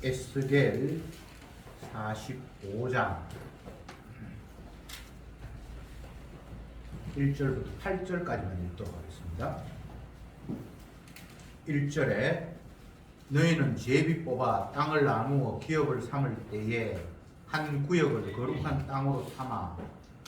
에스겔 45장 1절부터 8절까지만 읽도록 하겠습니다. 1절에 너희는 제비 뽑아 땅을 나누어 기업을 삼을 때에 한 구역을 거룩한 땅으로 삼아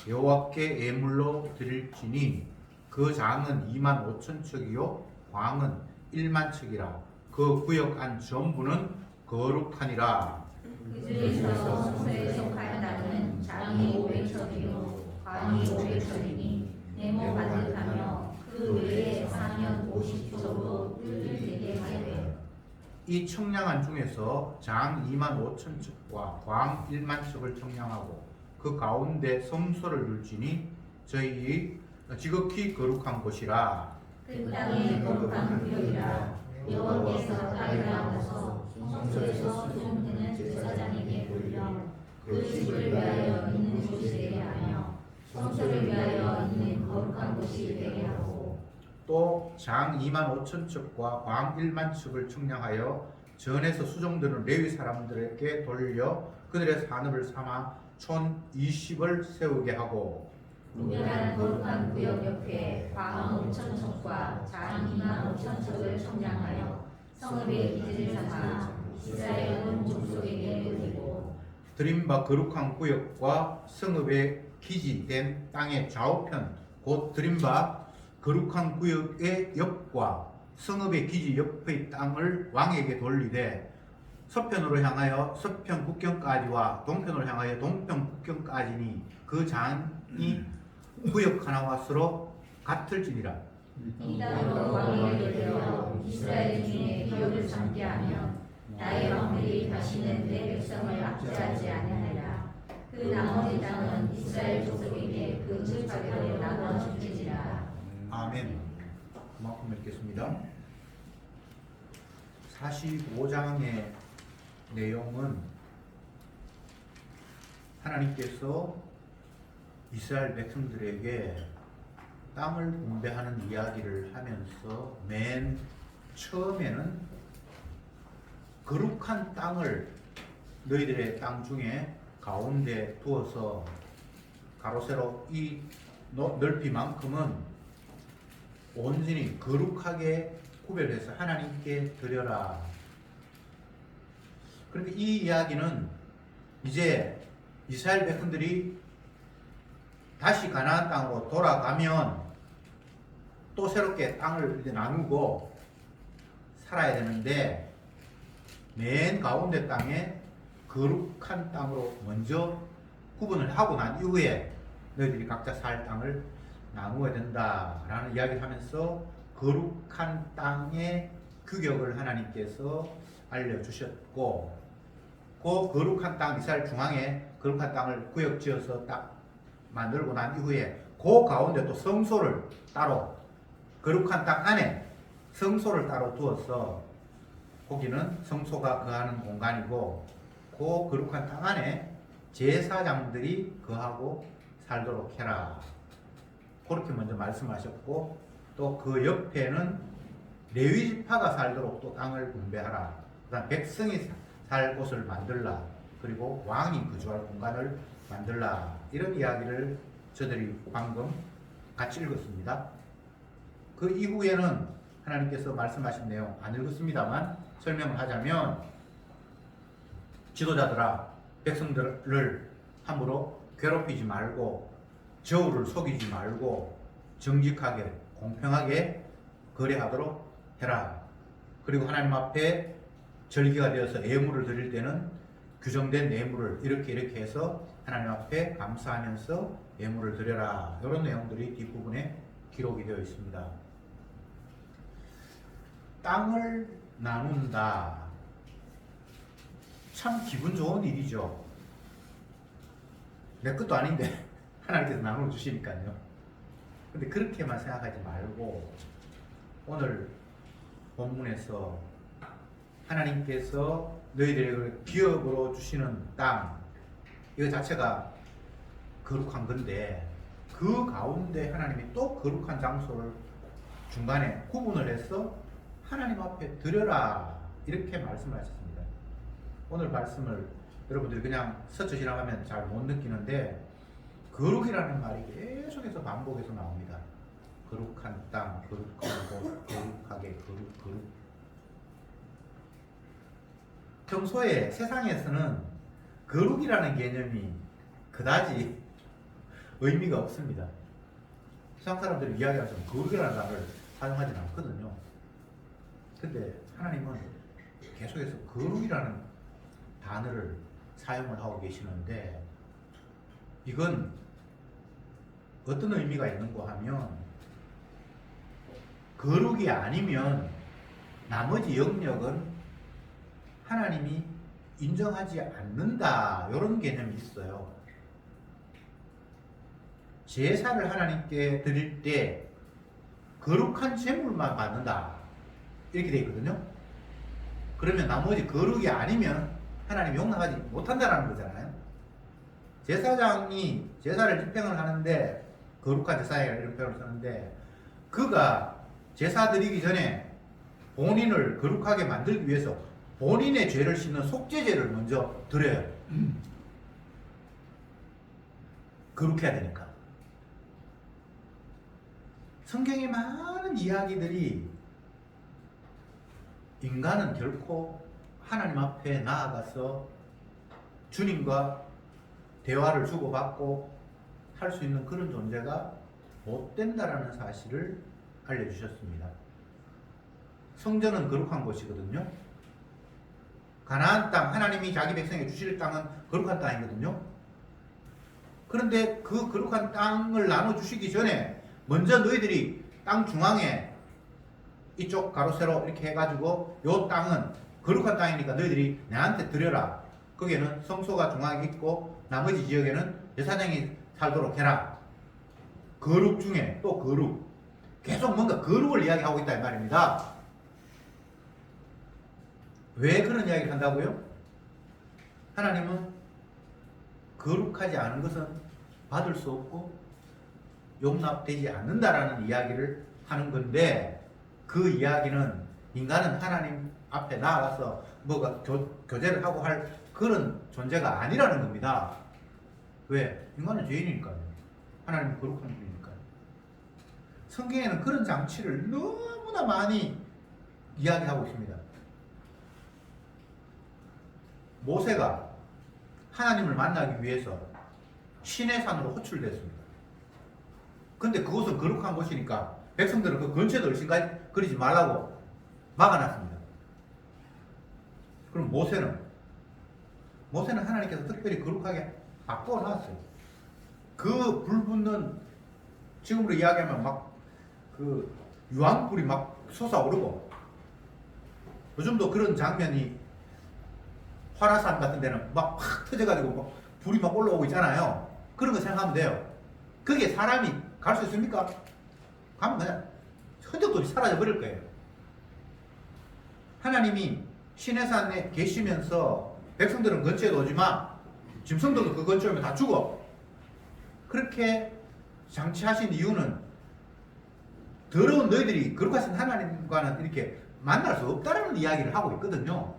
여호와께 예물로 드릴지니 그 장은 25,000척이요 광은 10,000척이라. 그 구역 안 전부는 거룩하니라. 그들에서 성소에 속할 땅은 장이 500척이요 광이 500척이니 네모 반듯하며 그 외에 사면 50척으로 뜰을 되게 하되 이 청량한 중에서 장 25,000척과 광 10,000척을 청량하고 그 가운데 성소를 둘지니 저희 지극히 거룩한 곳이라. 그 땅의 거룩한 구역이라. 여호와께서 땅을 나눠서 성소에서 수종드는 제사장에게 돌려 그 집을 위하여 있는 곳이 되게 하며 성소를 위하여 있는 거룩한 곳이 되게 하고 또 장 25,000척과 광 10,000척을 청량하여 전에서 수종드는 레위 사람들에게 돌려 그들의 산업을 삼아 촌 20을 세우게 하고 분별한 거룩한 구역 옆에 광 5,000척과 장 25,000척을 청량하여 성읍의 기지를 삼아 이스라엘 온 족속에게 드리고 드림바 거룩한 구역과 성읍의 기지된 땅의 좌우편 곧 드림바 거룩한 구역의 옆과 성읍의 기지 옆의 땅을 왕에게 돌리되 서편으로 향하여 서편 국경까지와 동편으로 향하여 동편 국경까지니 그 장이 구역 하나와 서로 같을지니라. 이 땅으로 왕에게 드려 이스라엘 중에 기업을 삼게 하며 나의 왕들이 다시는 내 백성을 압제하지 아니하리라. 그 나머지 땅은 이스라엘 족속에게 그 칠파대로 나눠 줄지니라. 아멘. 그만큼 읽겠습니다. 45장의 내용은 하나님께서 이스라엘 백성들에게 땅을 분배하는 이야기를 하면서 맨 처음에는 거룩한 땅을 너희들의 땅 중에 가운데 두어서 가로세로 이 넓이만큼은 온전히 거룩하게 구별해서 하나님께 드려라. 그런데 이 이야기는 이제 이스라엘 백성들이 다시 가나안 땅으로 돌아가면 또 새롭게 땅을 이제 나누고 살아야 되는데 맨 가운데 땅에 거룩한 땅으로 먼저 구분을 하고 난 이후에 너희들이 각자 살 땅을 나누어야 된다라는 이야기를 하면서 거룩한 땅의 규격을 하나님께서 알려주셨고 그 거룩한 땅 이스라엘 중앙에 거룩한 땅을 구역 지어서 딱 만들고 난 이후에 그 가운데 또 성소를 따로 거룩한 땅 안에 성소를 따로 두어서 거기는 성소가 거하는 공간이고 그 거룩한 땅 안에 제사장들이 거하고 살도록 해라. 그렇게 먼저 말씀하셨고 또 그 옆에는 레위 지파가 살도록 또 땅을 분배하라. 그다음 백성이 살 곳을 만들라. 그리고 왕이 거주할 공간을 만들라. 이런 이야기를 저들이 방금 같이 읽었습니다. 그 이후에는 하나님께서 말씀하신 내용 안 읽었습니다만 설명을 하자면 지도자들아 백성들을 함부로 괴롭히지 말고 저울을 속이지 말고 정직하게 공평하게 거래하도록 해라. 그리고 하나님 앞에 절기가 되어서 예물을 드릴 때는 규정된 예물을 이렇게 해서 하나님 앞에 감사하면서 예물을 드려라. 이런 내용들이 뒷부분에 기록이 되어 있습니다. 땅을 나눈다. 참 기분 좋은 일이죠. 내 것도 아닌데 하나님께서 나눠 주시니까요. 근데 그렇게만 생각하지 말고 오늘 본문에서 하나님께서 너희들에게 기업으로 주시는 땅 이거 자체가 거룩한 건데 그 가운데 하나님이 또 거룩한 장소를 중간에 구분을 해서 하나님 앞에 드려라 이렇게 말씀하셨습니다. 오늘 말씀을 여러분들이 그냥 스쳐 지나가면 잘 못 느끼는데 거룩이라는 말이 계속해서 반복해서 나옵니다. 거룩한 땅, 거룩한 곳, 거룩하게, 거룩. 평소에 세상에서는 거룩이라는 개념이 그다지 의미가 없습니다. 세상 사람들이 이야기할 때 거룩이라는 단어를 사용하지 않거든요. 근데 하나님은 계속해서 거룩이라는 단어를 사용을 하고 계시는데 이건 어떤 의미가 있는가 하면 거룩이 아니면 나머지 영역은 하나님이 인정하지 않는다 이런 개념이 있어요. 제사를 하나님께 드릴 때 거룩한 제물만 받는다 이렇게 되어 있거든요. 그러면 나머지 거룩이 아니면 하나님 용납하지 못한다는 거잖아요. 제사장이 제사를 집행을 하는데 거룩한 제사라 이런 표현을 쓰는데 그가 제사 드리기 전에 본인을 거룩하게 만들기 위해서 본인의 죄를 씻는 속죄제를 먼저 드려요. 거룩해야 되니까. 성경의 많은 이야기들이 인간은 결코 하나님 앞에 나아가서 주님과 대화를 주고받고 할 수 있는 그런 존재가 못 된다라는 사실을 알려주셨습니다. 성전은 거룩한 곳이거든요. 가나안 땅, 하나님이 자기 백성에게 주실 땅은 거룩한 땅이거든요. 그런데 그 거룩한 땅을 나눠주시기 전에 먼저 너희들이 땅 중앙에 이쪽 가로 세로 이렇게 해가지고 요 땅은 거룩한 땅이니까 너희들이 내한테 드려라. 거기에는 성소가 중앙에 있고 나머지 지역에는 제사장이 살도록 해라. 거룩 중에 또 거룩. 계속 뭔가 거룩을 이야기하고 있다 이 말입니다. 왜 그런 이야기를 한다고요? 하나님은 거룩하지 않은 것은 받을 수 없고 용납되지 않는다라는 이야기를 하는 건데 그 이야기는 인간은 하나님 앞에 나아가서 뭐가 교제를 하고 할 그런 존재가 아니라는 겁니다. 왜? 인간은 죄인이니까요. 하나님은 거룩한 분이니까요. 성경에는 그런 장치를 너무나 많이 이야기하고 있습니다. 모세가 하나님을 만나기 위해서 시내산으로 호출됐습니다. 근데 그곳은 거룩한 곳이니까 백성들은 그 근처에도 얼씬거리지 말라고 막아놨습니다. 그럼 모세는 하나님께서 특별히 거룩하게 바꿔놨어요. 그 불 붙는 지금으로 이야기하면 막 그 유황불이 막 솟아오르고 요즘도 그런 장면이 화라산 같은 데는 막 팍 터져가지고 막 불이 막 올라오고 있잖아요. 그런 거 생각하면 돼요. 그게 사람이 갈 수 있습니까? 가면 그냥 흔적도 없이 사라져 버릴 거예요. 하나님이 시내산에 계시면서 백성들은 근처에도 오지 마. 짐승들도 그 근처에 오면 다 죽어. 그렇게 장치하신 이유는 더러운 너희들이 거룩하신 하나님과는 이렇게 만날 수 없다는 이야기를 하고 있거든요.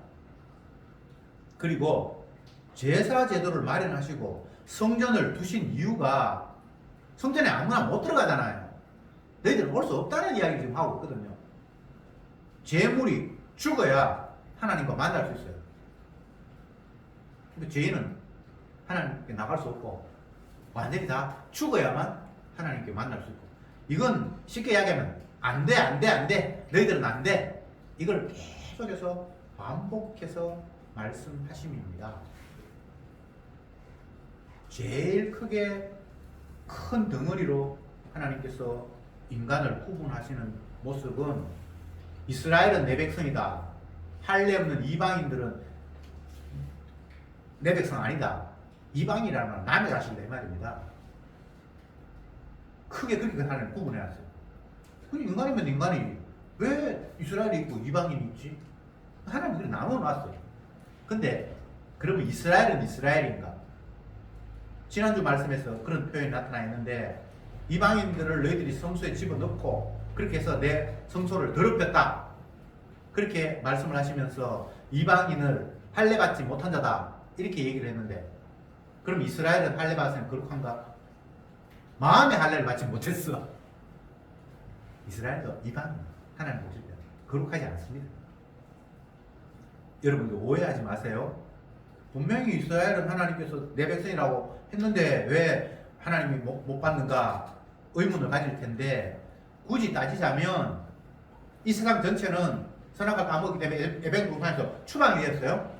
그리고 제사 제도를 마련하시고 성전을 두신 이유가 성전에 아무나 못 들어가잖아요. 너희들은 올 수 없다는 이야기를 지금 하고 있거든요. 제물이 죽어야 하나님과 만날 수 있어요. 근데 죄인은 하나님께 나갈 수 없고 완전히 다 죽어야만 하나님께 만날 수 있고 이건 쉽게 이야기하면 안 돼. 너희들은 안 돼. 이걸 계속해서 반복해서 말씀하심입니다. 제일 크게 큰 덩어리로 하나님께서 인간을 구분하시는 모습은 이스라엘은 내 백성이다. 할례 없는 이방인들은 내 백성 아니다. 이방이라는 말은 남의 자식이다 이 말입니다. 크게 그렇게 하나님 구분해놨어요. 인간이면 인간이 왜 이스라엘이 있고 이방인이 있지? 하나님이 그렇게 나눠놨어요. 근데 그러면 이스라엘은 이스라엘인가? 지난주 말씀에서 그런 표현이 나타나 있는데 이방인들을 너희들이 성소에 집어넣고 그렇게 해서 내 성소를 더럽혔다. 그렇게 말씀을 하시면서 이방인을 할례 받지 못한 자다 이렇게 얘기를 했는데, 그럼 이스라엘은 할례 받았으면 거룩한가? 마음의 할례를 받지 못했어. 이스라엘도 이방 하나님 보실 때 거룩하지 않습니다. 여러분들 오해하지 마세요. 분명히 이스라엘은 하나님께서 내 백성이라고 했는데 왜 하나님이 못 받는가 의문을 가질 텐데, 굳이 따지자면 이 세상 전체는 선악과 까먹기 때문에 에덴 동산에서 추방이 되었어요.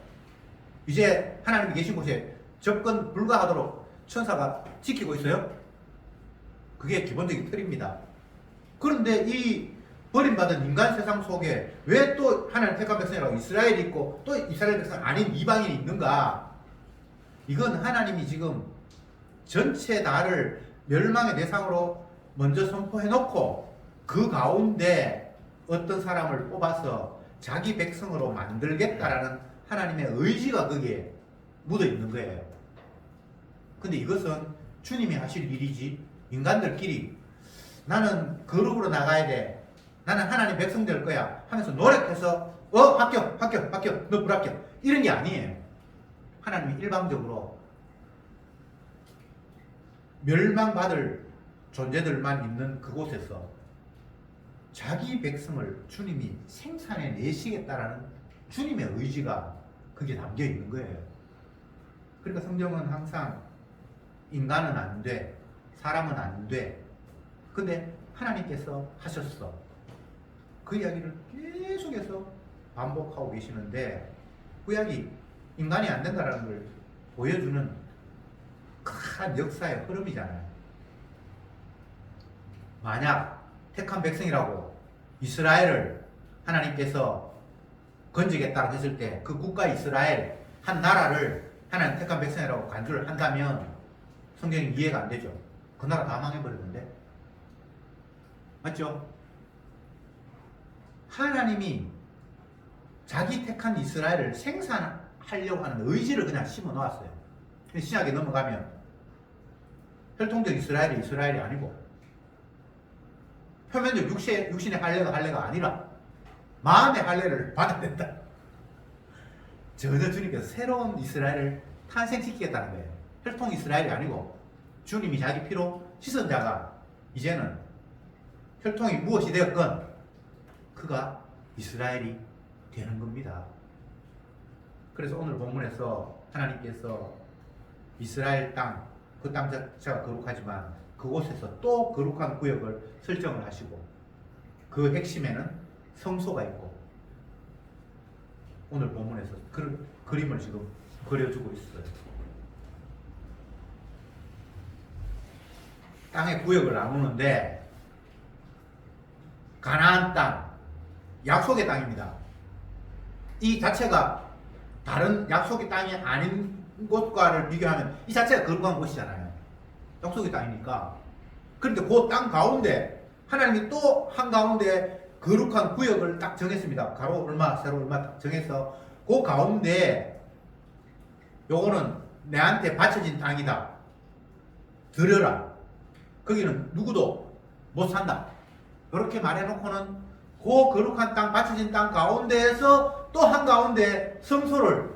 이제 하나님이 계신 곳에 접근 불가하도록 천사가 지키고 있어요. 그게 기본적인 틀입니다. 그런데 이 버림받은 인간 세상 속에 왜 또 하나님 택한 백성이라고 이스라엘이 있고 또 이스라엘 백성 아닌 이방인이 있는가? 이건 하나님이 지금 전체 나를 멸망의 대상으로 먼저 선포해놓고 그 가운데 어떤 사람을 뽑아서 자기 백성으로 만들겠다라는 하나님의 의지가 거기에 묻어 있는 거예요. 근데 이것은 주님이 하실 일이지 인간들끼리 나는 거룩으로 나가야 돼, 나는 하나님 백성 될 거야 하면서 노력해서 합격 너 불합격 이런 게 아니에요. 하나님이 일방적으로 멸망받을 존재들만 있는 그곳에서 자기 백성을 주님이 생산해 내시겠다라는 주님의 의지가 그게 담겨 있는 거예요. 그러니까 성경은 항상 인간은 안 돼, 사람은 안 돼, 근데 하나님께서 하셨어, 그 이야기를 계속해서 반복하고 계시는데, 구약이 인간이 안 된다는 걸 보여주는 큰 역사의 흐름이잖아요. 만약 택한 백성이라고 이스라엘을 하나님께서 건지겠다고 했을 때 그 국가 이스라엘 한 나라를 하나님 택한 백성이라고 간주를 한다면 성경이 이해가 안 되죠. 그 나라 다 망해버렸는데, 맞죠? 하나님이 자기 택한 이스라엘을 생산하려고 하는 의지를 그냥 심어 놓았어요. 신약에 넘어가면 혈통적 이스라엘이 이스라엘이 아니고 표면적 육신의 할례가 아니라 마음의 할례를 받아야 된다. 전혀 주님께서 새로운 이스라엘을 탄생시키겠다는 거예요. 혈통 이스라엘이 아니고 주님이 자기 피로 씻은 자가 이제는 혈통이 무엇이 되었건 그가 이스라엘이 되는 겁니다. 그래서 오늘 본문에서 하나님께서 이스라엘 땅, 그 땅 자체가 거룩하지만 그곳에서 또 거룩한 구역을 설정을 하시고 그 핵심에는 성소가 있고, 오늘 본문에서 그 그림을 지금 그려주고 있어요. 땅의 구역을 나누는데 가나안 땅, 약속의 땅입니다. 이 자체가 다른 약속의 땅이 아닌 곳과를 비교하면 이 자체가 거룩한 곳이잖아요. 약속의 땅이니까. 그런데 그 땅 가운데 하나님이 또 한가운데 거룩한 구역을 딱 정했습니다. 가로 얼마, 세로 얼마 딱 정해서 그 가운데 요거는 내한테 바쳐진 땅이다, 들여라, 거기는 누구도 못 산다, 이렇게 말해놓고는 그 거룩한 땅, 바쳐진 땅 가운데에서 또 한가운데 성소를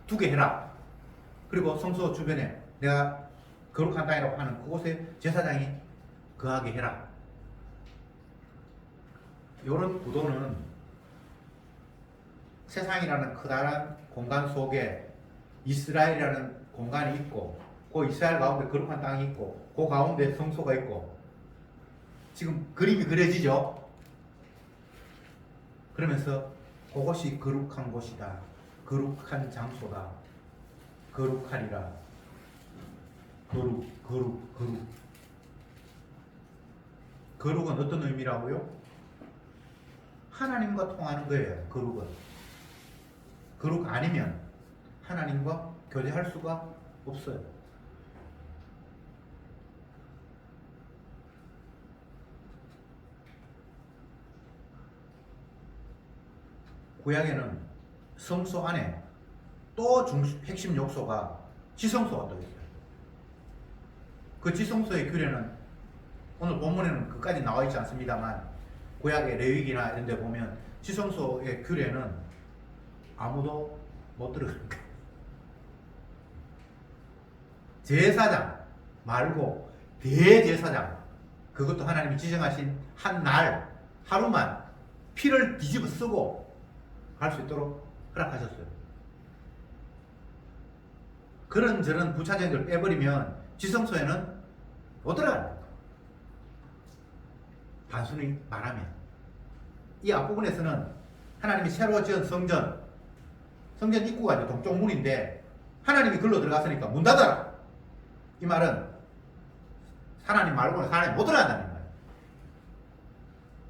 두게 해라. 그리고 성소 주변에 내가 거룩한 땅이라고 하는 그곳에 제사장이 거하게 해라. 이런 구도는 세상이라는 커다란 공간 속에 이스라엘이라는 공간이 있고, 그 이스라엘 가운데 거룩한 땅이 있고, 그 가운데 성소가 있고, 지금 그림이 그려지죠. 그러면서 그것이 거룩한 곳이다, 거룩한 장소다, 거룩하리라. 거룩. 거룩은 어떤 의미라고요? 하나님과 통하는 거예요. 거룩은. 거룩 아니면 하나님과 교제할 수가 없어요. 구약에는 성소 안에 또 핵심 요소가 지성소가 또 있어요. 그 지성소의 규례는 오늘 본문에는 그까지 나와 있지 않습니다만, 구약의 레위기나 이런 데 보면 지성소의 규례는 아무도 못 들어가는 거예요. 제사장 말고 대제사장, 그것도 하나님이 지정하신 한 날 하루만 피를 뒤집어 쓰고 갈 수 있도록 허락하셨어요. 그런저런 부차적인 걸 빼버리면 지성소에는 못 들어가는 거예요. 단순히 말하면 이 앞부분에서는 하나님이 새로 지은 성전 입구가 이제 동쪽 문인데 하나님이 글로 들어갔으니까 문 닫아라. 이 말은 하나님 말고는 사람이 못 들어간다는 거예요.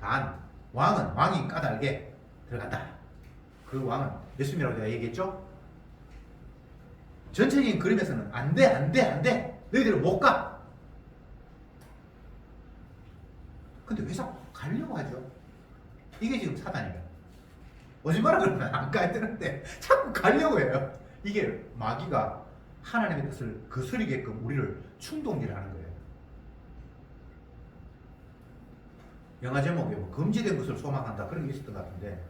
단 왕은 왕이 까닭에 들어간다. 그 왕은 예수님이라고 제가 얘기했죠. 전체적인 그림에서는 안 돼. 너희들은 못 가. 근데 왜 자꾸 가려고 하죠? 이게 지금 사단이에요. 오지 마라 그러면 안 가야 되는데 자꾸 가려고 해요. 이게 마귀가 하나님의 뜻을 거스르게끔 우리를 충동질하는 거예요. 영화 제목에 뭐 금지된 것을 소망한다 그런 게 있었던 것 같은데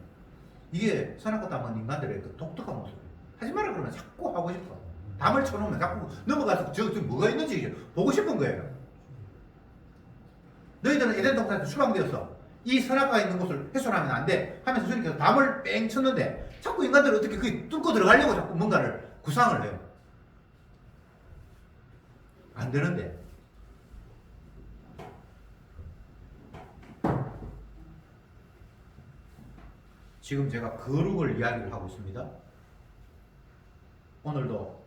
이게 선악과 담은 인간들의 그 독특한 모습이에요. 하지 마라 그러면 자꾸 하고 싶어. 담을 쳐놓으면 자꾸 넘어가서 저기 뭐가 있는지 보고 싶은 거예요. 너희들은 에덴 동산에서 추방되었어. 이 선악과에 있는 것을 훼손하면 안 돼 하면서 주님께서 담을 뺑 쳤는데 자꾸 인간들은 어떻게 그 뚫고 들어가려고 자꾸 뭔가를 구상을 해요. 안 되는데. 지금 제가 거룩을 이야기를 하고 있습니다. 오늘도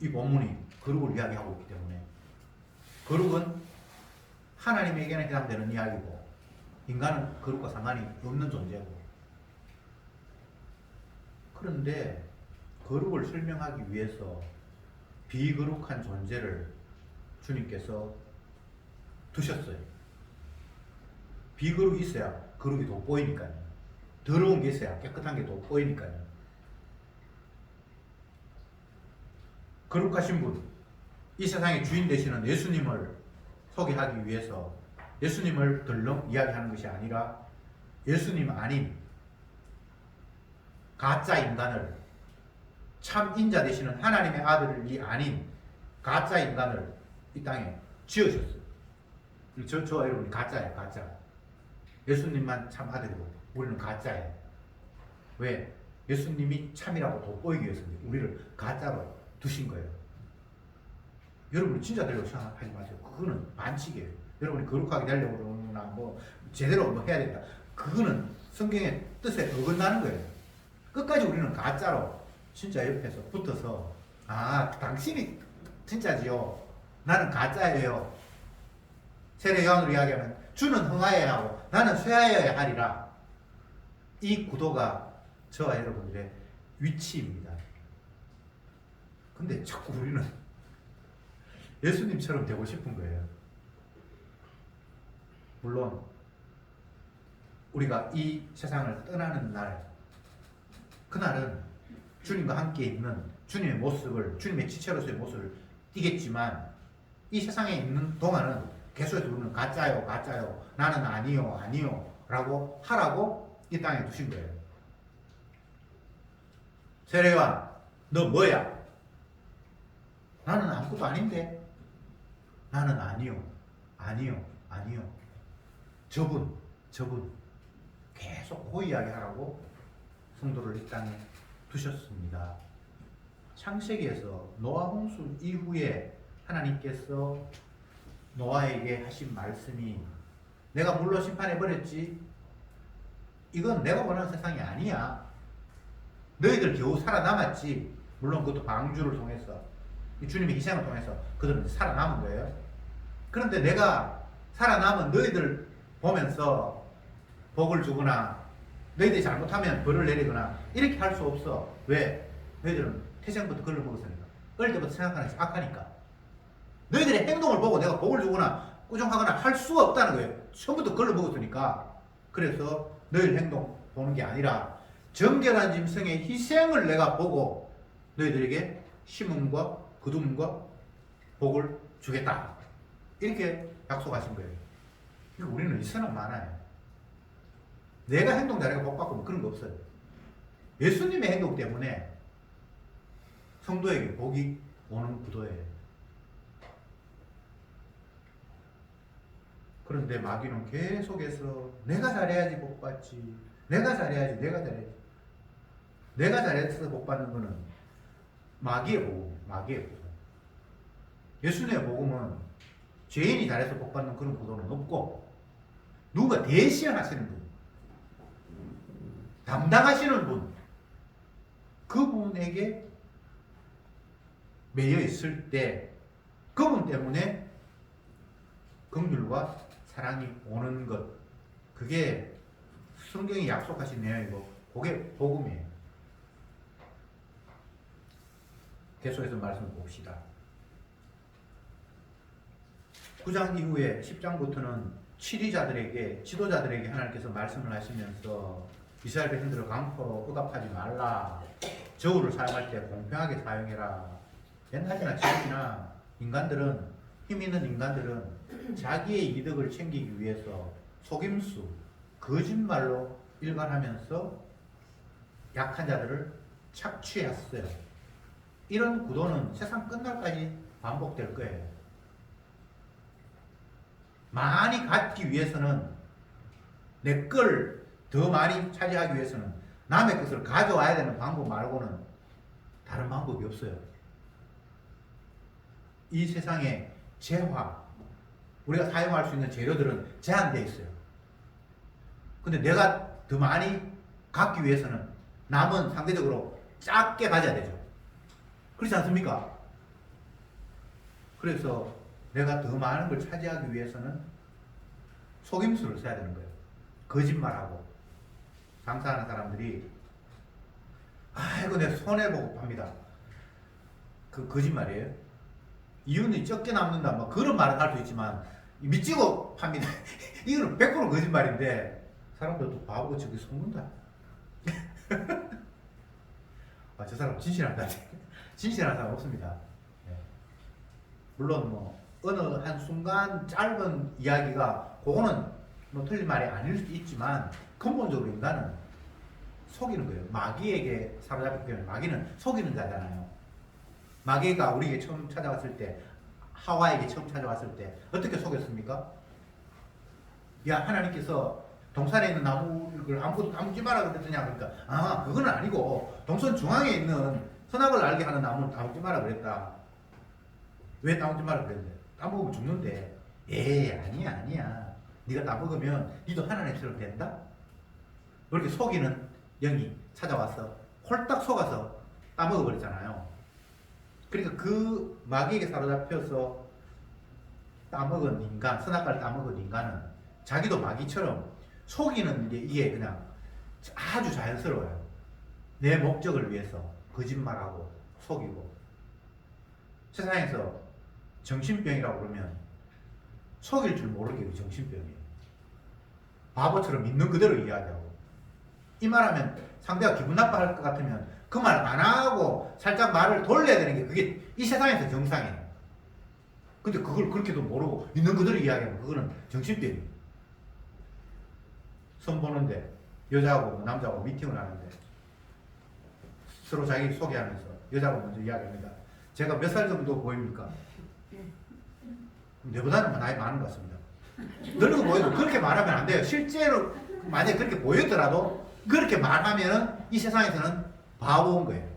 이 본문이 거룩을 이야기하고 있기 때문에 거룩은 하나님에게는 해당되는 이야기고 인간은 거룩과 상관이 없는 존재고, 그런데 거룩을 설명하기 위해서 비거룩한 존재를 주님께서 두셨어요. 비거룩이 있어야 거룩이 돋보이니까요. 더러운 게 있어야 깨끗한 게 돋보이니까요. 거룩하신 분, 이 세상의 주인 되시는 예수님을 소개하기 위해서 예수님을 덜렁 이야기하는 것이 아니라 예수님 아닌 가짜 인간을, 참 인자 되시는 하나님의 아들이 아닌 가짜 인간을 이 땅에 지어주셨어요. 저와 여러분이 가짜예요. 가짜. 예수님만 참 아들이고 우리는 가짜예요. 왜? 예수님이 참이라고 돋보이기 위해서 우리를 가짜로 두신 거예요. 여러분이 진짜 되려고 생각하지 마세요. 그거는 반칙이에요. 여러분이 거룩하게 되려고 그러나 뭐 제대로 뭐 해야 된다. 그거는 성경의 뜻에 어긋나는 거예요. 끝까지 우리는 가짜로 진짜 옆에서 붙어서, 아, 당신이 진짜지요. 나는 가짜예요. 세례 요한으로 이야기하면 주는 흥하여야 하고 나는 쇠하여야 하리라. 이 구도가 저와 여러분들의 위치입니다. 근데 자꾸 우리는 예수님처럼 되고 싶은 거예요. 물론 우리가 이 세상을 떠나는 날, 그날은 주님과 함께 있는 주님의 모습을, 주님의 지체로서의 모습을 띠겠지만 이 세상에 있는 동안은 계속해서 우리는 가짜요, 가짜요, 나는 아니요, 아니요 라고 하라고 이 땅에 두신 거예요. 세례요한, 너 뭐야? 나는 아무것도 아닌데. 나는 아니요, 아니요, 아니요. 저분 계속 그 이야기 하라고 성도를 이 땅에 두셨습니다. 창세기에서 노아 홍수 이후에 하나님께서 노아에게 하신 말씀이, 내가 물로 심판해버렸지, 이건 내가 원하는 세상이 아니야. 너희들 겨우 살아남았지. 물론 그것도 방주를 통해서, 주님의 희생을 통해서 그들은 살아남은 거예요. 그런데 내가 살아남은 너희들 보면서 복을 주거나 너희들이 잘못하면 벌을 내리거나 이렇게 할 수 없어. 왜? 너희들은 태생부터 그걸 먹었으니까. 어릴 때부터 생각하는 것이 악하니까. 너희들의 행동을 보고 내가 복을 주거나 꾸중하거나 할 수가 없다는 거예요. 처음부터 그걸 먹었으니까. 그래서 너희들 행동 보는 게 아니라 정결한 짐승의 희생을 내가 보고 너희들에게 심음과 거둠과 복을 주겠다. 이렇게 약속하신 거예요. 그러니까 우리는 이선은 많아요. 내가 행동 잘해서 복 받고 뭐 그런 거 없어요. 예수님의 행동 때문에 성도에게 복이 오는 구도예요. 그런데 마귀는 계속해서 내가 잘해야지 복 받지, 내가 잘해야지, 내가 잘해야지. 내가 잘해서 복 받는 거는 마귀의 복음, 마귀의 복음. 예수님의 복음은 죄인이 잘해서 복 받는 그런 구도는 없고, 누가 대시하시는 분, 담당하시는 분, 그분에게 매여 있을 때 그분 때문에 긍휼과 사랑이 오는 것, 그게 성경이 약속하신 내용이고 그게 복음이에요. 계속해서 말씀을 봅시다. 9장 이후에 10장부터는 치리자들에게, 지도자들에게 하나님께서 말씀을 하시면서 이스라엘 백성들을 강포로 억압하지 말라, 저울을 사용할 때 공평하게 사용해라. 옛날이나 지금이나 인간들은, 힘 있는 인간들은 자기의 이득을 챙기기 위해서 속임수, 거짓말로 일관하면서 약한 자들을 착취했어요. 이런 구도는 세상 끝날까지 반복될 거예요. 많이 갖기 위해서는, 내 걸 더 많이 차지하기 위해서는 남의 것을 가져와야 되는 방법 말고는 다른 방법이 없어요. 이 세상에 재화, 우리가 사용할 수 있는 재료들은 제한되어 있어요. 근데 내가 더 많이 갖기 위해서는 남은 상대적으로 작게 가져야 되죠. 그렇지 않습니까? 그래서 내가 더 많은 걸 차지하기 위해서는 속임수를 써야 되는 거예요. 거짓말하고. 장사하는 사람들이 아이고 내 손해보고 팝니다. 그 거짓말이에요. 이윤이 적게 남는다, 뭐 그런 말은 할 수 있지만 미치고 팝니다. 이거는 100% 거짓말인데 사람들도 바보고 저기 속는다. 아, 저 사람 진실한다. 진실한 사람 없습니다. 네. 물론 뭐 어느 한 순간 짧은 이야기가 그거는 뭐 틀린 말이 아닐 수도 있지만 근본적으로 인간은 속이는 거예요. 마귀에게 사로잡혔기 때문에 마귀는 속이는 자잖아요. 마귀가 우리에게 처음 찾아왔을 때, 하와에게 처음 찾아왔을 때 어떻게 속였습니까? 야, 하나님께서 동산에 있는 나무를 아무것도 따먹지 마라 그랬더냐. 그러니까 아, 그건 아니고 동산 중앙에 있는 선악을 알게 하는 나무는 따먹지 마라 그랬다. 왜 따먹지 마라 그랬는데? 따먹으면 죽는데. 아니야. 네가 따먹으면 니도 하나님처럼 된다? 그렇게 속이는 영이 찾아와서 홀딱 속아서 따먹어버렸잖아요. 그러니까 그 마귀에게 사로잡혀서 따먹은 인간, 선악과를 따먹은 인간은 자기도 마귀처럼 속이는 게 이게 그냥 아주 자연스러워요. 내 목적을 위해서 거짓말하고 속이고. 세상에서 정신병이라고 그러면 속일 줄 모르는 게 정신병이에요. 바보처럼 있는 그대로 이야기하고. 이 말하면 상대가 기분 나빠할 것 같으면 그 말 안 하고 살짝 말을 돌려야 되는 게 그게 이 세상에서 정상이에요. 근데 그걸 그렇게도 모르고 있는 그대로 이야기하면 그거는 정신병이에요. 선 보는데 여자하고 남자하고 미팅을 하는데 서로 자기 소개하면서 여자하고 먼저 이야기합니다. 제가 몇 살 정도 보입니까? 내보다는 나이 많은 것 같습니다. 늙어 보여도 그렇게 말하면 안 돼요. 실제로 만약에 그렇게 보였더라도 그렇게 말하면 이 세상에서는 바보인 거예요.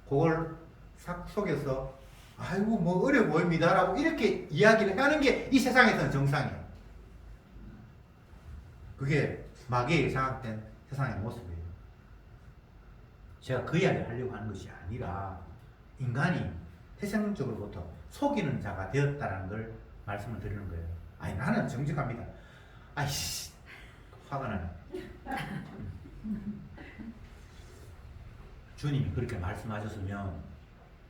그걸 싹 속여서 아이고 뭐 어려 보입니다 라고 이렇게 이야기를 하는 게 이 세상에서는 정상이에요. 그게 마귀에게 장악된 세상의 모습이에요. 제가 그 이야기를 하려고 하는 것이 아니라 인간이 태생적으로부터 속이는 자가 되었다는 걸 말씀을 드리는 거예요. 아니 나는 정직합니다. 아이씨 화가 나네. 주님이 그렇게 말씀하셨으면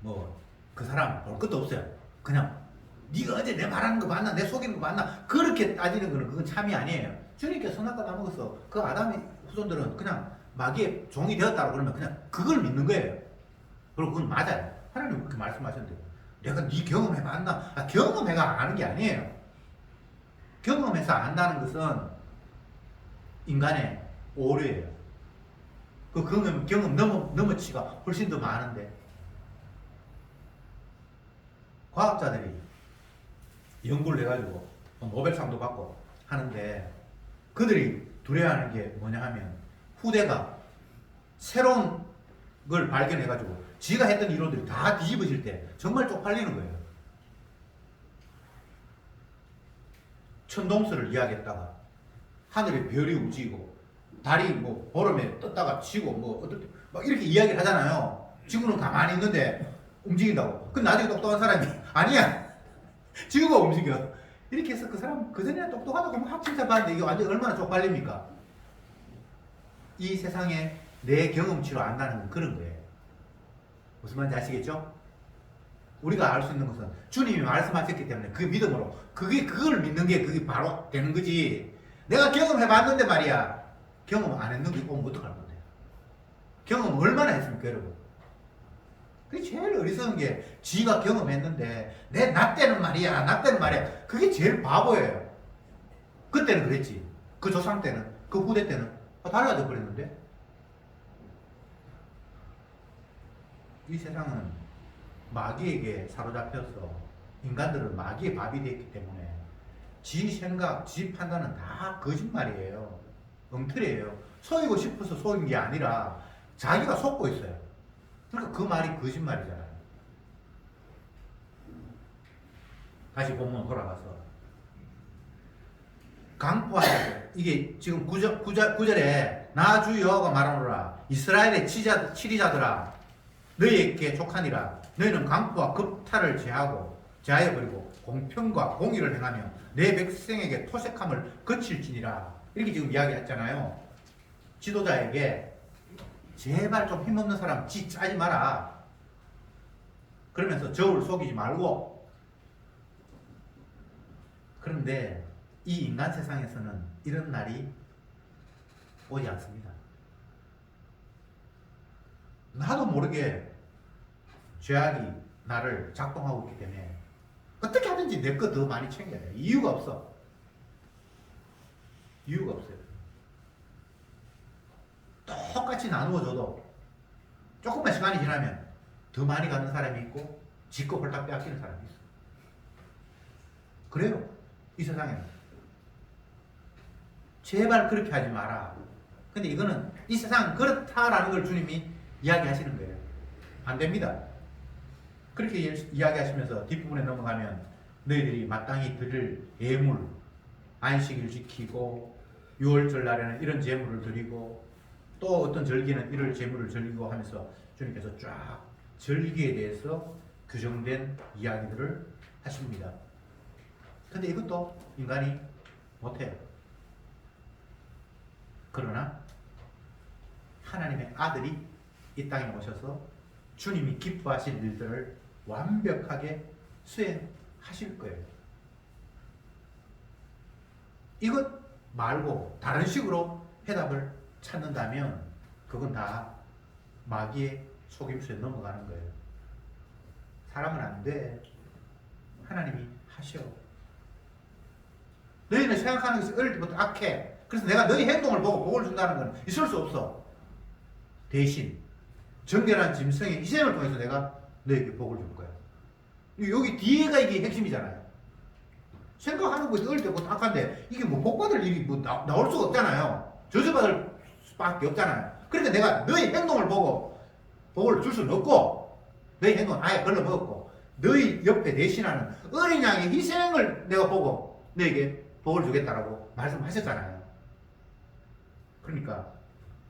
뭐 그 사람 볼 것도 없어요. 그냥 네가 어제 내 말하는 거 맞나? 내 속이는 거 맞나? 그렇게 따지는 거는 그건 참이 아니에요. 주님께서 선악과 다 먹어서 그 아담의 후손들은 그냥 마귀의 종이 되었다고 그러면 그냥 그걸 믿는 거예요. 그리고 그건 맞아요. 하나님 그렇게 말씀하셨는데 내가 네 경험해봤나? 경험해가 아는 게 아니에요. 경험해서 안다는 것은 인간의 오류예요. 그 경험 넘어치가 훨씬 더 많은데 과학자들이 연구를 해가지고 노벨상도 받고 하는데 그들이 두려워하는 게 뭐냐 하면 후대가 새로운 걸 발견해가지고 지가 했던 이론들이 다 뒤집어질 때 정말 쪽팔리는 거예요. 천동설을 이야기했다가 하늘에 별이 움직이고 달이 뭐 보름에 떴다가 치고 뭐 어떨 막 이렇게 이야기를 하잖아요. 지구는 가만히 있는데 움직인다고. 그 나중에 똑똑한 사람이 아니야. 지구가 움직여. 이렇게 해서 그 사람 그전에는 똑똑하다고 막 칭찬받는데 이게 완전 얼마나 쪽팔립니까? 이 세상에 내 경험치로 안다는 건 그런 거예요. 무슨 말인지 아시겠죠? 우리가 알 수 있는 것은 주님이 말씀하셨기 때문에 그 믿음으로 그걸 믿는 게 그게 바로 되는 거지. 내가 경험해 봤는데 말이야. 경험 안 했는 게 오면 어떡할 건데? 경험 얼마나 했습니까, 여러분? 그게 제일 어리석은 게 지가 경험했는데 나 때는 말이야. 그게 제일 바보예요. 그때는 그랬지. 그 조상 때는, 그 후대 때는 달라져 버렸는데. 이 세상은 마귀에게 사로잡혀서 인간들은 마귀의 밥이 됐기 때문에 지 생각, 지 판단은 다 거짓말이에요. 엉터리예요. 속이고 싶어서 속인 게 아니라 자기가 속고 있어요. 그러니까 그 말이 거짓말이잖아요. 다시 본문 돌아가서 강포하자. 이게 지금 9절에 나 주 여호와가 말하노라 이스라엘의 치리자들아 너희에게 족하니라 너희는 강포와 급탈을 제하여 버리고 공평과 공의를 행하며 내 백성에게 토색함을 거칠지니라. 이렇게 지금 이야기했잖아요. 지도자에게 제발 좀 힘없는 사람 지 짜지 마라. 그러면서 저울 속이지 말고. 그런데 이 인간 세상에서는 이런 날이 오지 않습니다. 나도 모르게 죄악이 나를 작동하고 있기 때문에 어떻게 하든지 내 거 더 많이 챙겨야 돼. 이유가 없어. 이유가 없어요. 똑같이 나누어줘도 조금만 시간이 지나면 더 많이 갖는 사람이 있고 지껏 홀딱 빼앗기는 사람이 있어. 그래요. 이 세상에는. 제발 그렇게 하지 마라. 근데 이거는 이 세상은 그렇다라는 걸 주님이 이야기하시는 거예요. 안 됩니다. 그렇게 이야기하시면서 뒷부분에 넘어가면 너희들이 마땅히 드릴 예물, 안식일 지키고 6월절 날에는 이런 제물을 드리고 또 어떤 절기는 이럴 제물을 드리고 하면서 주님께서 쫙 절기에 대해서 규정된 이야기들을 하십니다. 근데 이것도 인간이 못해요. 그러나 하나님의 아들이 이 땅에 오셔서 주님이 기뻐하실 일들을 완벽하게 수행하실 거예요. 이것 말고 다른 식으로 해답을 찾는다면 그건 다 마귀의 속임수에 넘어가는 거예요. 사람은 안 돼. 하나님이 하셔. 너희는 생각하는 것이 어릴 때부터 악해. 그래서 내가 너희 행동을 보고 복을 준다는 건 있을 수 없어. 대신 정결한 짐승의 희생을 통해서 내가 너에게 복을 줄 거야. 여기 뒤에가 이게 핵심이잖아요. 생각하는 것이 어릴 때부터 악한데 이게 뭐 복받을 일이 뭐 나올 수가 없잖아요. 저주받을 수밖에 없잖아요. 그러니까 내가 너희 행동을 보고 복을 줄 수는 없고 너희 행동은 아예 걸러먹었고 너희 옆에 대신하는 어린 양의 희생을 내가 보고 너에게 복을 주겠다라고 말씀하셨잖아요. 그러니까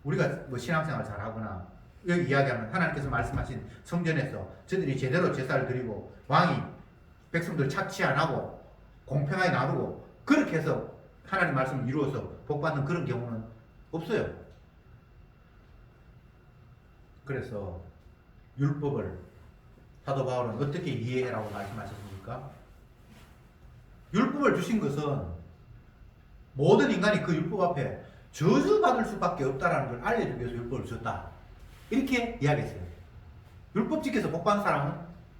우리가 뭐 신앙생활 잘하거나 여기 이야기하면 하나님께서 말씀하신 성전에서 저들이 제대로 제사를 드리고 왕이 백성들 착취 안 하고 공평하게 나누고 그렇게 해서 하나님 말씀을 이루어서 복받는 그런 경우는 없어요. 그래서 율법을 사도 바울은 어떻게 이해해라고 말씀하셨습니까? 율법을 주신 것은 모든 인간이 그 율법 앞에 저주받을 수밖에 없다는 걸 알려주기 위해서 율법을 줬다. 이렇게 이야기했어요. 율법 지켜서 복받는 사람은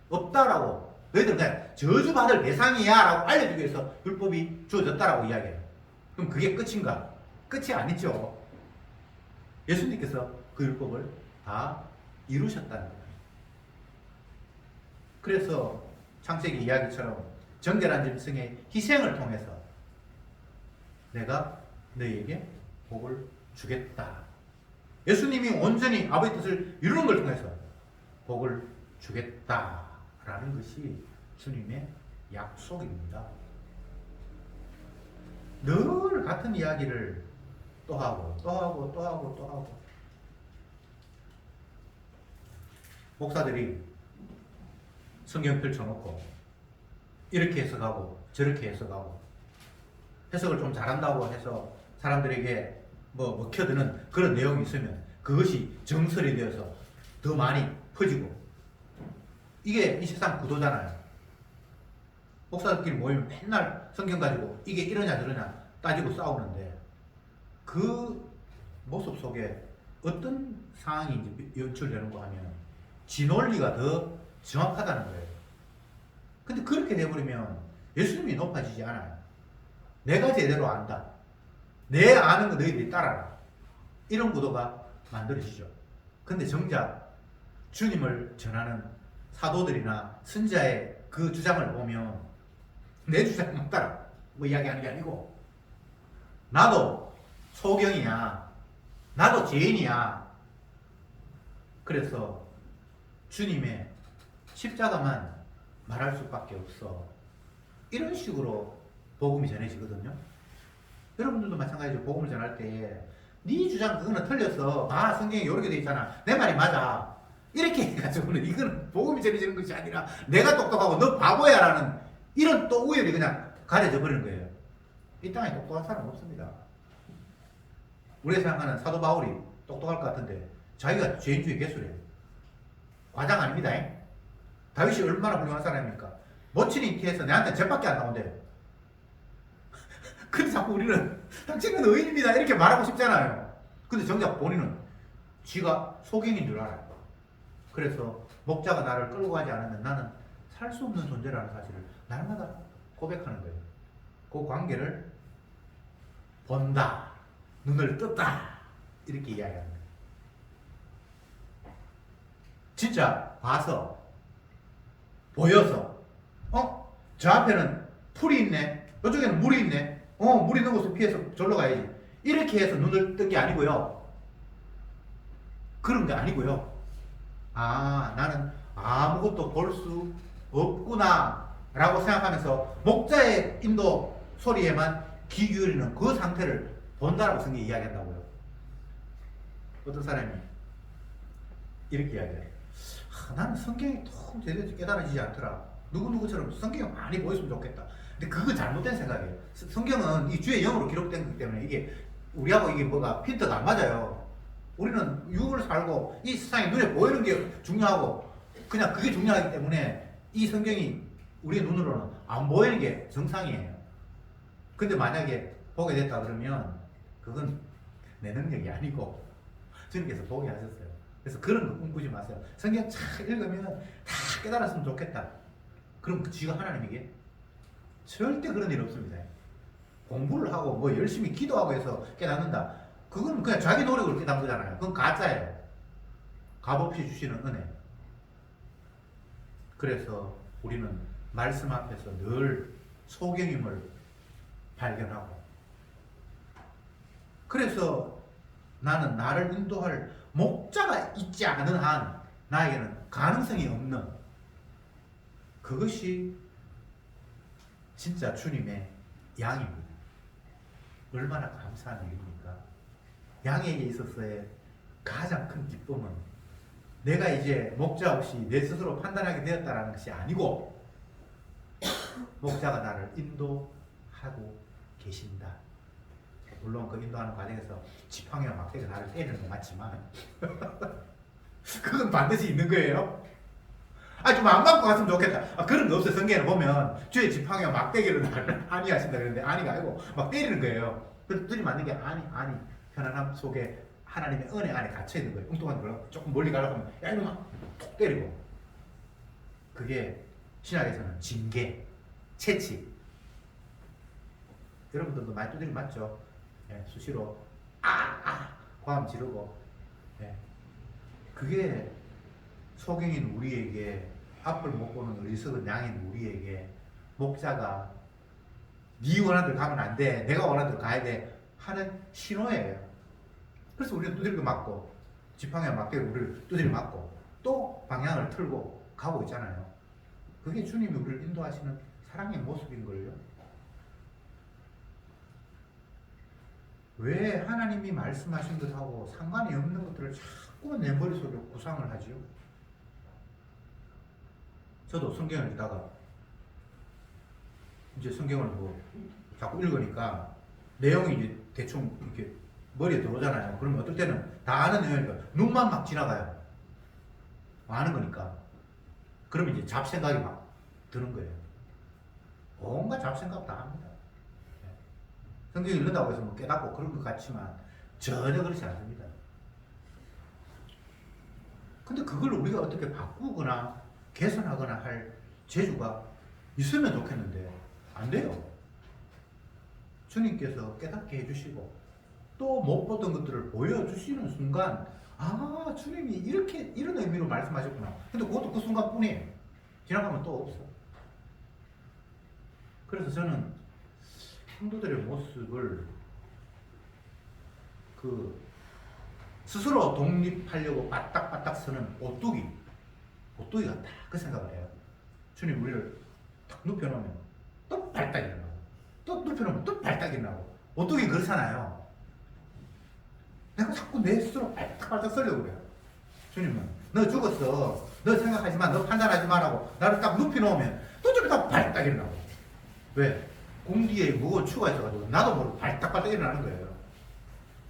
없다라고. 너희들 그냥 저주받을 대상이야 라고 알려주기 위해서 율법이 주어졌다라고 이야기해요. 그럼 그게 끝인가? 끝이 아니죠. 예수님께서 그 율법을 다 이루셨다는 거예요. 그래서 창세기 이야기처럼 정결한 짐승의 희생을 통해서 내가 너희에게 복을 주겠다. 예수님이 온전히 아버지 뜻을 이루는 걸 통해서 복을 주겠다라는 것이 주님의 약속입니다. 늘 같은 이야기를 또 하고 또 하고 또 하고 또 하고 목사들이 성경 펼쳐놓고 이렇게 해석하고 저렇게 해석하고 해석을 좀 잘한다고 해서 사람들에게 뭐 먹혀드는 그런 내용이 있으면 그것이 정설이 되어서 더 많이 퍼지고 이게 이 세상 구도잖아요. 목사들끼리 모이면 맨날 성경 가지고 이게 이러냐 저러냐 따지고 싸우는데 그 모습 속에 어떤 상황이 이제 연출되는가 하면 진원리가 더 정확하다는 거예요. 근데 그렇게 돼버리면 예수님이 높아지지 않아요. 내가 제대로 안다. 내 아는 거 너희들이 따라라. 이런 구도가 만들어지죠. 근데 정작 주님을 전하는 사도들이나 선지자의 그 주장을 보면 내 주장만 따라 뭐 이야기하는 게 아니고 나도 소경이야. 나도 죄인이야. 그래서 주님의 십자가만 말할 수밖에 없어. 이런 식으로 복음이 전해지거든요. 여러분들도 마찬가지죠. 복음을 전할 때 네 주장 그거는 틀렸어. 아 성경에 이렇게 돼 있잖아. 내 말이 맞아. 이렇게 해가지고는 이거는 복음이 전해지는 것이 아니라 내가 똑똑하고 너 바보야 라는 이런 또 우열이 그냥 가려져 버리는 거예요. 이 땅에 똑똑한 사람 없습니다. 우리가 생각하는 사도 바울이 똑똑할 것 같은데 자기가 죄인 중에 개수래요. 과장 아닙니다. 다윗이 얼마나 훌륭한 사람입니까? 모친이 잉태해서 내한테 죄밖에 안 나온대요. 근데 자꾸 우리는 당신은 의인입니다 이렇게 말하고 싶잖아요. 근데 정작 본인은 지가 소경인 줄 알아요. 그래서 목자가 나를 끌고 가지 않으면 나는 살 수 없는 존재라는 사실을 날마다 고백하는 거예요. 그 관계를 본다, 눈을 떴다 이렇게 이야기하는 거예요. 진짜 봐서 보여서 저 앞에는 풀이 있네, 이쪽에는 물이 있네, 물 있는 곳을 피해서 절로 가야지 이렇게 해서 눈을 뜬 게 아니고요. 그런 게 아니고요. 아 나는 아무것도 볼 수 없구나 라고 생각하면서 목자의 인도 소리에만 귀 기울이는 그 상태를 본다라고 성경이 이야기한다고요. 어떤 사람이 이렇게 이야기해요. 나는 성경이 통 제대로 깨달아지지 않더라. 누구누구처럼 성경이 많이 보였으면 좋겠다. 근데 그거 잘못된 생각이에요. 성경은 이 주의 영으로 기록된 거기 때문에 이게 우리하고 이게 뭐가 핀트가 안 맞아요. 우리는 육을 살고 이 세상이 눈에 보이는 게 중요하고 그냥 그게 중요하기 때문에 이 성경이 우리의 눈으로는 안 보이는 게 정상이에요. 근데 만약에 보게 됐다 그러면 그건 내 능력이 아니고 주님께서 보게 하셨어요. 그래서 그런 거 꿈꾸지 마세요. 성경 잘 읽으면 다 깨달았으면 좋겠다. 그럼 그 쥐가 하나님이게? 절대 그런 일 없습니다. 공부를 하고 뭐 열심히 기도하고 해서 깨닫는다. 그건 그냥 자기 노력으로 깨닫는 거잖아요. 그건 가짜예요. 값없이 주시는 은혜. 그래서 우리는 말씀 앞에서 늘 소경임을 발견하고 그래서 나는 나를 인도할 목자가 있지 않은 한 나에게는 가능성이 없는 그것이 진짜 주님의 양입니다. 얼마나 감사한 일입니까? 양에게 있어서의 가장 큰 기쁨은 내가 이제 목자 없이 내 스스로 판단하게 되었다는 것이 아니고 목자가 나를 인도하고 계신다. 물론 그 인도하는 과정에서 지팡이와 막대기가 나를 때리는 건 맞지만 그건 반드시 있는 거예요. 좀 안 맞고 갔으면 좋겠다. 그런 거 없어요. 성경에 보면 주의 지팡이와 막대기로 나를 안위하신다 그러는데 안위가 아니고 막 때리는 거예요. 그래서 둘이 맞는 게 아니 편안함 속에 하나님의 은혜 안에 갇혀 있는 거예요. 엉뚱한 걸 조금 멀리 가려고 하면 야 이놈아 톡 때리고 그게 신학에서는 징계, 채찍. 여러분들도 많이 두드려 맞죠? 예, 수시로 고함 지르고 그게 소경인 우리에게 앞을 못 보는 어리석은 양인 우리에게 목자가 네 원하는 대로 가면 안 돼, 내가 원하는 대로 가야 돼 하는 신호예요. 그래서 우리는 두드리고 맞고, 지팡이와 막대로 우리를 두드리고 맞고 또 방향을 틀고 가고 있잖아요. 그게 주님이 우리를 인도하시는 사랑의 모습인걸요. 왜 하나님이 말씀하신 것하고 상관이 없는 것들을 자꾸 내 머릿속에 구상을 하지요? 저도 성경을 읽다가 이제 성경을 뭐 자꾸 읽으니까 내용이 이제 대충 이렇게 머리에 들어오잖아요. 그러면 어떨 때는 다 아는 내용이니까 눈만 막 지나가요. 아는 거니까. 그러면 이제 잡생각이 막 드는 거예요. 온갖 잡생각 다 합니다. 성경 읽는다고 해서 뭐 깨닫고 그런 것 같지만 전혀 그렇지 않습니다. 근데 그걸 우리가 어떻게 바꾸거나 개선하거나 할 재주가 있으면 좋겠는데 안 돼요. 주님께서 깨닫게 해주시고 또 못 보던 것들을 보여주시는 순간, 아, 주님이 이렇게 이런 의미로 말씀하셨구나. 근데 그것도 그 순간뿐이에요. 지나가면 또 없어. 그래서 저는 성도들의 모습을 스스로 독립하려고 바닥바닥 서는 오뚜기 같다, 그 생각을 해요. 주님 우리를 딱 눕혀놓으면 또 발딱이 나고, 또 눕혀놓으면 또 발딱이 나고. 오뚜기 그렇잖아요. 내가 자꾸 내 스스로 발딱발딱 서려고 그래요. 주님은 너 죽었어, 너 생각하지 마, 너 판단하지 마라고 나를 딱 눕혀놓으면 또 좀 더 발딱 일어나고. 왜? 공기에 무거운 추가 있어가지고 나도 모르고 발딱발딱 일어나는 거예요.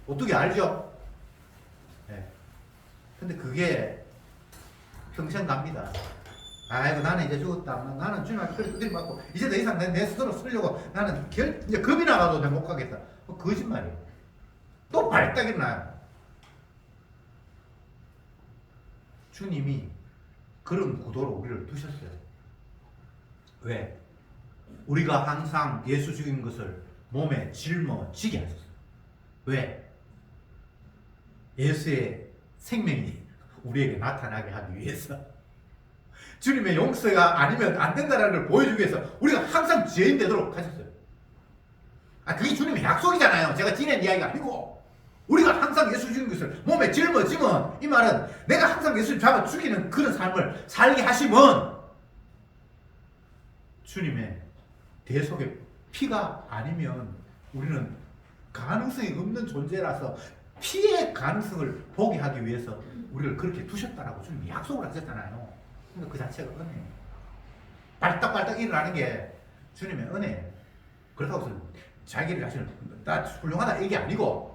어떻게 알죠? 네. 근데 그게 평생 갑니다. 아이고 나는 이제 죽었다, 나는 주님한테 그림 받고 이제 더 이상 내 스스로 쓰려고 나는 이제 겁이 나가도 내가 못 가겠다. 거짓말이에요. 또 발딱 일어나요. 주님이 그런 구도로 우리를 두셨어요. 왜? 우리가 항상 예수 죽인 것을 몸에 짊어지게 하셨어요. 왜? 예수의 생명이 우리에게 나타나게 하기 위해서. 주님의 용서가 아니면 안 된다는 걸 보여주기 위해서 우리가 항상 죄인 되도록 하셨어요. 그게 주님의 약속이잖아요. 제가 지낸 이야기가 아니고. 우리가 항상 예수 죽인 것을 몸에 짊어지면, 이 말은 내가 항상 예수님 잡아 죽이는 그런 삶을 살게 하시면 주님의 대속의 피가 아니면 우리는 가능성이 없는 존재라서 피의 가능성을 보게 하기 위해서 우리를 그렇게 두셨다라고 주님이 약속을 하셨잖아요. 그러니까 그 자체가 은혜예요. 발딱발딱 일어나는 게 주님의 은혜예요. 그렇다고 해서 자기를 자신을 나 훌륭하다 이게 아니고,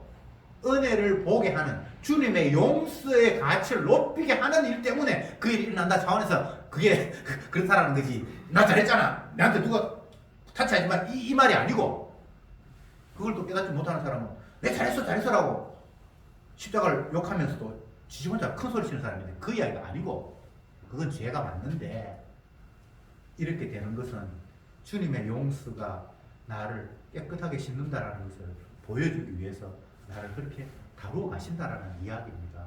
은혜를 보게 하는, 주님의 용서의 가치를 높이게 하는 일 때문에 그 일이 일어난다 차원에서 그게 그렇다라는 거지. 나 잘했잖아, 내한테 누가 타치하지만 이 말이 아니고, 그걸 또 깨닫지 못하는 사람은 내 잘했어라고 십자가를 욕하면서도 지지 혼자 큰 소리 치는 사람인데 그 이야기가 아니고, 그건 죄가 맞는데 이렇게 되는 것은 주님의 용서가 나를 깨끗하게 씻는다라는 것을 보여주기 위해서 나를 그렇게 다루어 가신다라는 이야기입니다.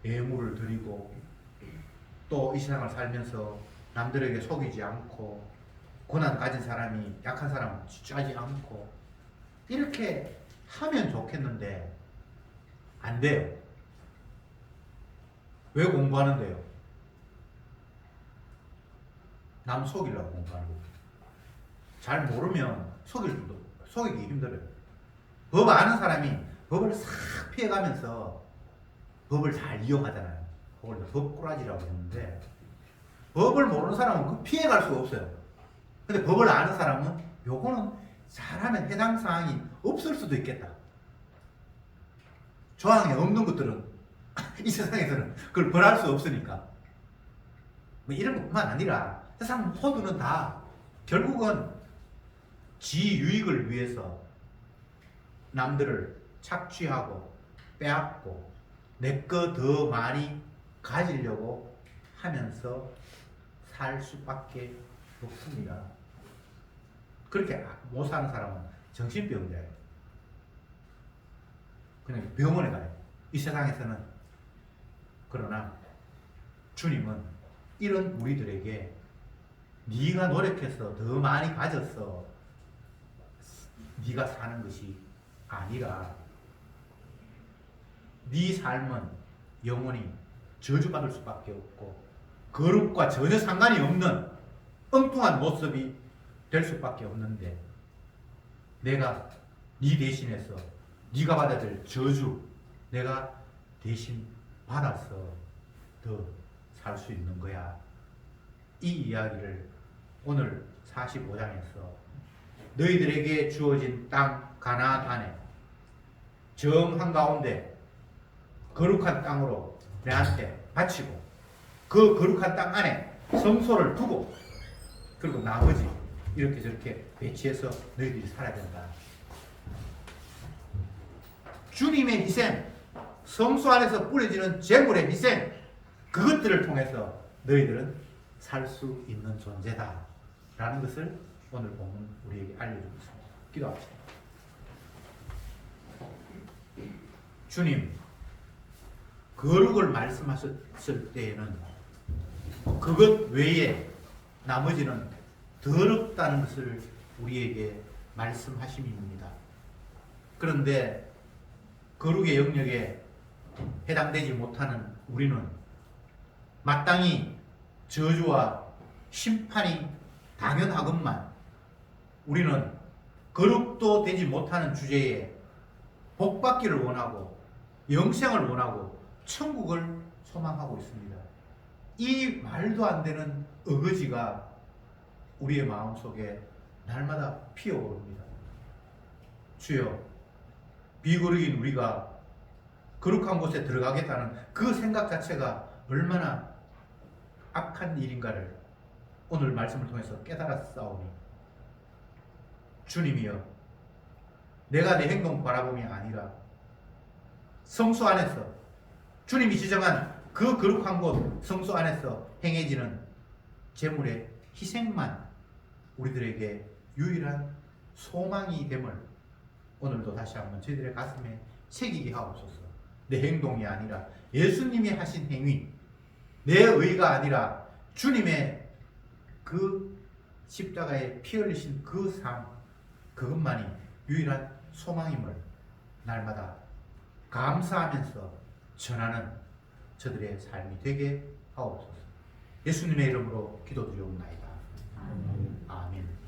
예물을 드리고 또 이 세상을 살면서 남들에게 속이지 않고, 고난 가진 사람이 약한 사람을 취하지 않고, 이렇게 하면 좋겠는데 안 돼요. 왜 공부하는데요? 남 속이려고 공부하는 거예요. 잘 모르면 속이기 힘들어요. 법 아는 사람이 법을 싹 피해가면서 법을 잘 이용하잖아요. 그걸 법꾸라지라고 하는데, 법을 모르는 사람은 그 피해갈 수가 없어요. 근데 법을 아는 사람은 요거는 잘하면 해당 사항이 없을 수도 있겠다. 조항에 없는 것들은 이 세상에서는 그걸 벌할 수 없으니까. 뭐 이런 것뿐만 아니라 세상 모두는 다 결국은 지 유익을 위해서 남들을 착취하고 빼앗고 내 거 더 많이 가지려고 하면서 살 수밖에 없습니다. 그렇게 못 사는 사람은 정신병자예요. 그냥 병원에 가요. 이 세상에서는 그러나 주님은 이런 우리들에게 네가 노력해서 더 많이 가져서 네가 사는 것이 아니라 네 삶은 영원히 저주받을 수밖에 없고 거룩과 전혀 상관이 없는 엉뚱한 모습이 될 수밖에 없는데 내가 네 대신해서 네가 받아야 될 저주 내가 대신 받아서 더 살 수 있는 거야. 이 이야기를 오늘 45장에서 너희들에게 주어진 땅 가나안 안에 정 한가운데 거룩한 땅으로 내한테 바치고 그 거룩한 땅 안에 성소를 두고 그리고 나머지 이렇게 저렇게 배치해서 너희들이 살아야 된다. 주님의 희생, 성소 안에서 뿌려지는 제물의 희생, 그것들을 통해서 너희들은 살 수 있는 존재다 라는 것을 오늘 본문 우리에게 알려주고 있습니다. 기도합시다. 주님, 거룩을 말씀하셨을 때에는 그것 외에 나머지는 더럽다는 것을 우리에게 말씀하심입니다. 그런데 거룩의 영역에 해당되지 못하는 우리는 마땅히 저주와 심판이 당연하건만 우리는 거룩도 되지 못하는 주제에 복받기를 원하고 영생을 원하고 천국을 소망하고 있습니다. 이 말도 안 되는 어거지가 우리의 마음속에 날마다 피어오릅니다. 주여, 비거룩인 우리가 거룩한 곳에 들어가겠다는 그 생각 자체가 얼마나 악한 일인가를 오늘 말씀을 통해서 깨달았사오니 주님이여, 내가 내 행동 바라봄이 아니라 성소 안에서 주님이 지정한 그 거룩한 곳 성소 안에서 행해지는 제물의 희생만 우리들에게 유일한 소망이 됨을 오늘도 다시 한번 저희들의 가슴에 새기게 하옵소서. 내 행동이 아니라 예수님이 하신 행위, 내 의가 아니라 주님의 그 십자가에 피 흘리신 그 삶, 그것만이 유일한 소망임을 날마다 감사하면서 전하는 저들의 삶이 되게 하옵소서. 예수님의 이름으로 기도드리옵나이다. 아멘.